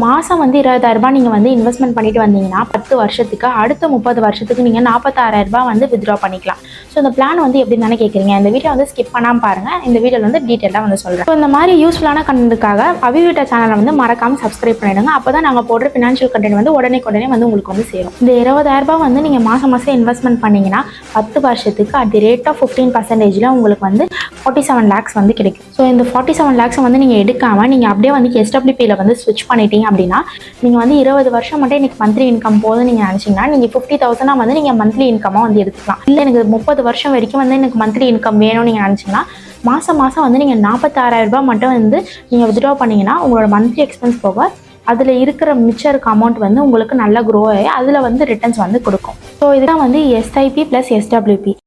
மாதம் வந்து 20,000 ரூபாய் நீங்கள் வந்து இன்வெஸ்ட்மெண்ட் பண்ணிட்டு வந்தீங்கன்னா 10 வருஷத்துக்கு, அடுத்த 30 வருஷத்துக்கு நீங்கள் 46,000 ரூபாய் வந்து வித்ட்ரா பண்ணிக்கலாம். ஸோ இந்த பிளான் வந்து எப்படின்னு தானே கேட்குறீங்க. இந்த வீடியோ வந்து ஸ்கிப் பண்ணாமல் பாருங்கள். இந்த வீடியோவில் வந்து டீட்டெயிலாக வந்து சொல்கிறேன். ஸோ இந்த மாதிரி யூஸ்ஃபுல்லான கண்டென்ட்டுக்காக அபிவிட்டா சேனலை வந்து மறக்காமல் சப்ஸ்கிரைப் பண்ணிடுங்க. அப்போ தான் நாங்கள் போடுற ஃபினான்ஷியல் கண்டென்ட் வந்து உடனே வந்து உங்களுக்கு வந்து சேரும். இந்த 20,000 ரூபாய் வந்து நீங்கள் மாதம் இன்வெஸ்ட்மெண்ட் பண்ணிங்கன்னா 10 வருஷத்துக்கு அட் தி ரேட் ஆஃப் 15% உங்களுக்கு வந்து 47 lakhs வந்து கிடைக்கும். ஸோ இந்த 47 lakhs வந்து நீங்கள் எடுக்காமல் நீங்கள் அப்படியே வந்து SWPயில் வந்து ஸ்விட்ச் பண்ணிட்டீங்க அப்படின்னா நீங்கள் வந்து 20 வருஷம் மட்டும் எனக்கு மந்த்லி இன்கம் போதும் நீங்கள் நினச்சிங்கன்னா நீங்கள் 50,000 வந்து நீங்கள் மந்த்லி இன்கமாக வந்து எடுத்துக்கலாம். இல்லை எனக்கு 30 வருஷம் வரைக்கும் வந்து எனக்கு மந்த்லி இன்கம் வேணும்னு நீங்கள் நினச்சிங்கன்னா மாதம் வந்து நீங்கள் 46,000 ரூபாய் மட்டும் வந்து நீங்கள் வித்ட்ரா பண்ணிங்கன்னா உங்களோட மந்த்லி எக்ஸ்பென்ஸ் போக அதில் இருக்கிற மிச்சம் இருக்க அமௌண்ட் வந்து உங்களுக்கு நல்லா க்ரோ ஆகி அதில் வந்து ரிட்டர்ன்ஸ் வந்து கொடுக்கும். ஸோ இதுதான் வந்து SIP + SWP.